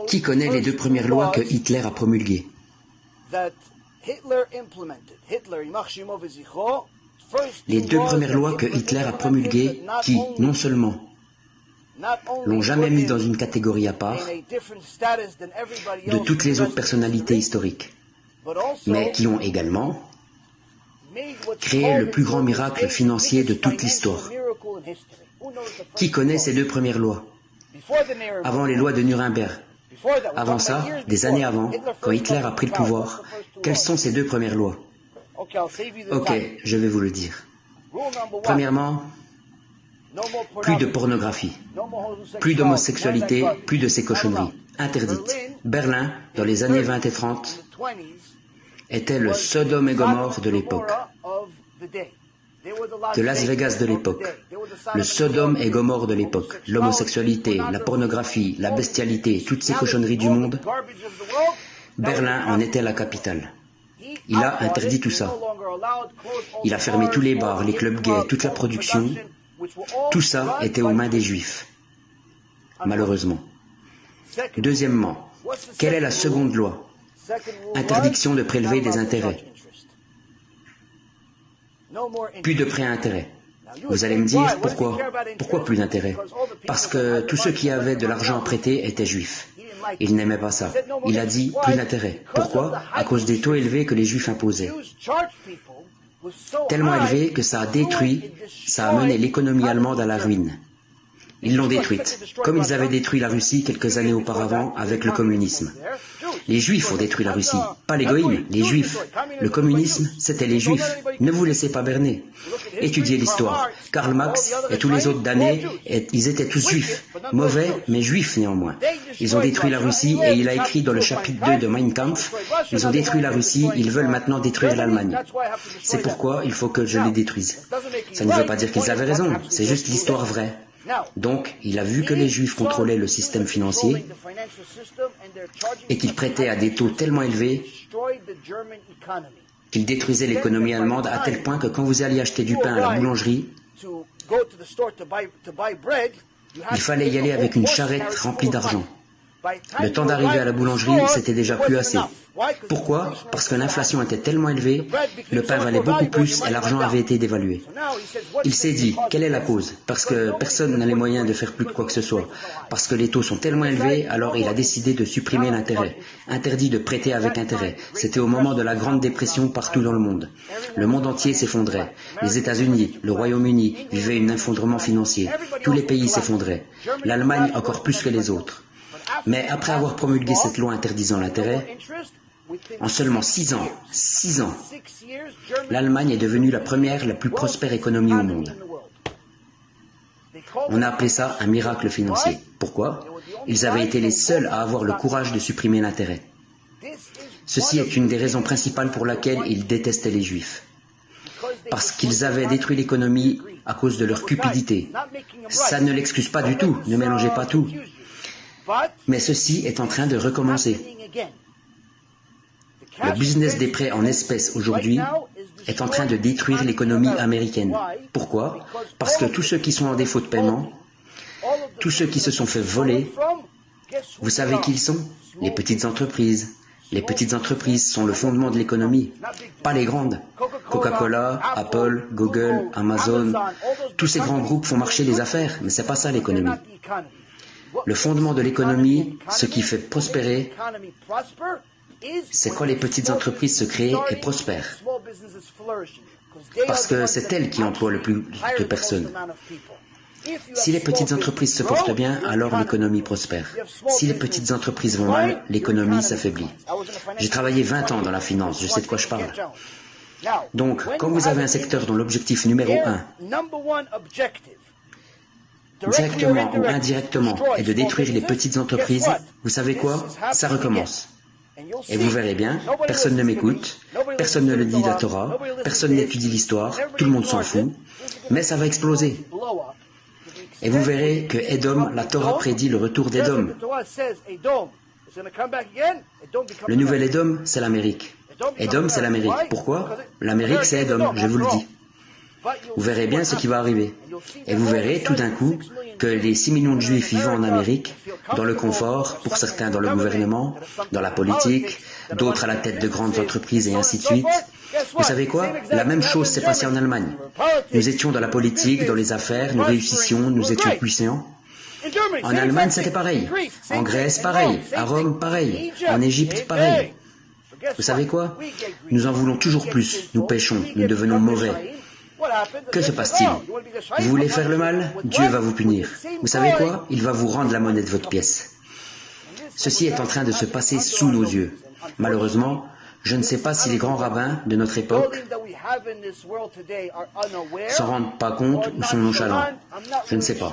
Qui connaît les deux premières lois que Hitler a promulguées? Les deux premières lois que Hitler a promulguées qui, non seulement, l'ont jamais mis dans une catégorie à part de toutes les autres personnalités historiques, mais qui ont également créé le plus grand miracle financier de toute l'histoire. Qui connaît ces deux premières lois? Avant les lois de Nuremberg, avant ça, des années avant, quand Hitler a pris le pouvoir, quelles sont ces deux premières lois? Ok, je vais vous le dire. Premièrement, plus de pornographie, plus d'homosexualité, plus de ces cochonneries, interdites. Berlin, dans les années 20 et 30, était le Sodome et Gomorrhe de l'époque, de Las Vegas de l'époque, le Sodome et Gomorrhe de l'époque, l'homosexualité, la pornographie, la bestialité, toutes ces cochonneries du monde. Berlin en était la capitale. Il a interdit tout ça. Il a fermé tous les bars, les clubs gays, toute la production. Tout ça était aux mains des Juifs, malheureusement. Deuxièmement, quelle est la seconde loi? Interdiction de prélever des intérêts. Plus de prêts à intérêt. Vous allez me dire, pourquoi? Pourquoi plus d'intérêt? Parce que tous ceux qui avaient de l'argent à prêter étaient juifs. Il n'aimait pas ça. Il a dit, plus d'intérêt. Pourquoi? À cause des taux élevés que les juifs imposaient. Tellement élevés que ça a mené l'économie allemande à la ruine. Ils l'ont détruite, comme ils avaient détruit la Russie quelques années auparavant avec le communisme. Les Juifs ont détruit la Russie, pas les goïms, les Juifs. Le communisme, c'était les Juifs. Ne vous laissez pas berner. Étudiez l'histoire. Karl Marx et tous les autres damnés, ils étaient tous juifs. Mauvais, mais juifs néanmoins. Ils ont détruit la Russie et il a écrit dans le chapitre 2 de Mein Kampf, ils ont détruit la Russie, ils veulent maintenant détruire l'Allemagne. C'est pourquoi il faut que je les détruise. Ça ne veut pas dire qu'ils avaient raison, c'est juste l'histoire vraie. Donc, il a vu que les Juifs contrôlaient le système financier et qu'ils prêtaient à des taux tellement élevés qu'ils détruisaient l'économie allemande à tel point que quand vous alliez acheter du pain à la boulangerie, il fallait y aller avec une charrette remplie d'argent. Le temps d'arriver à la boulangerie, c'était déjà plus assez. Pourquoi? Parce que l'inflation était tellement élevée, le pain valait beaucoup plus et l'argent avait été dévalué. Il s'est dit, quelle est la cause? Parce que personne n'a les moyens de faire plus de quoi que ce soit. Parce que les taux sont tellement élevés, alors il a décidé de supprimer l'intérêt. Interdit de prêter avec intérêt. C'était au moment de la Grande Dépression partout dans le monde. Le monde entier s'effondrait. Les États-Unis, le Royaume-Uni vivaient un effondrement financier. Tous les pays s'effondraient. L'Allemagne encore plus que les autres. Mais après avoir promulgué cette loi interdisant l'intérêt, en seulement 6 ans, l'Allemagne est devenue la première, la plus prospère économie au monde. On a appelé ça un miracle financier. Pourquoi? Ils avaient été les seuls à avoir le courage de supprimer l'intérêt. Ceci est une des raisons principales pour laquelle ils détestaient les Juifs. Parce qu'ils avaient détruit l'économie à cause de leur cupidité. Ça ne l'excuse pas du tout, ne mélangez pas tout. Mais ceci est en train de recommencer. Le business des prêts en espèces aujourd'hui est en train de détruire l'économie américaine. Pourquoi? Parce que tous ceux qui sont en défaut de paiement, tous ceux qui se sont fait voler, vous savez qui ils sont? Les petites entreprises. Les petites entreprises sont le fondement de l'économie, pas les grandes. Coca-Cola, Apple, Google, Amazon, tous ces grands groupes font marcher les affaires, mais c'est pas ça l'économie. Le fondement de l'économie, ce qui fait prospérer, c'est quand les petites entreprises se créent et prospèrent. Parce que c'est elles qui emploient le plus de personnes. Si les petites entreprises se portent bien, alors l'économie prospère. Si les petites entreprises vont mal, l'économie s'affaiblit. J'ai travaillé 20 ans dans la finance, je sais de quoi je parle. Donc, quand vous avez un secteur dont l'objectif numéro 1, directement ou indirectement, est de détruire les petites entreprises, vous savez quoi? Ça recommence. Et vous verrez bien, personne ne m'écoute, personne ne le dit la Torah, personne n'étudie l'histoire, tout le monde s'en fout, mais ça va exploser. Et vous verrez que Édom, la Torah prédit le retour d'Édom. Le nouvel Édom, c'est l'Amérique. Édom, c'est l'Amérique. Pourquoi? L'Amérique, c'est Édom, je vous le dis. Vous verrez bien ce qui va arriver. Et vous verrez tout d'un coup que les 6 millions de juifs vivant en Amérique, dans le confort, pour certains dans le gouvernement, dans la politique, d'autres à la tête de grandes entreprises et ainsi de suite. Vous savez quoi? La même chose s'est passée en Allemagne. Nous étions dans la politique, dans les affaires, nous réussissions, nous étions puissants. En Allemagne, c'était pareil. En Grèce, pareil. À Rome, pareil. En Égypte, pareil. Vous savez quoi? Nous en voulons toujours plus. Nous péchons, nous devenons mauvais. Que se passe-t-il? Vous voulez faire le mal? Dieu va vous punir. Vous savez quoi? Il va vous rendre la monnaie de votre pièce. Ceci est en train de se passer sous nos yeux. Malheureusement, je ne sais pas si les grands rabbins de notre époque s'en rendent pas compte ou sont nonchalants. Je ne sais pas.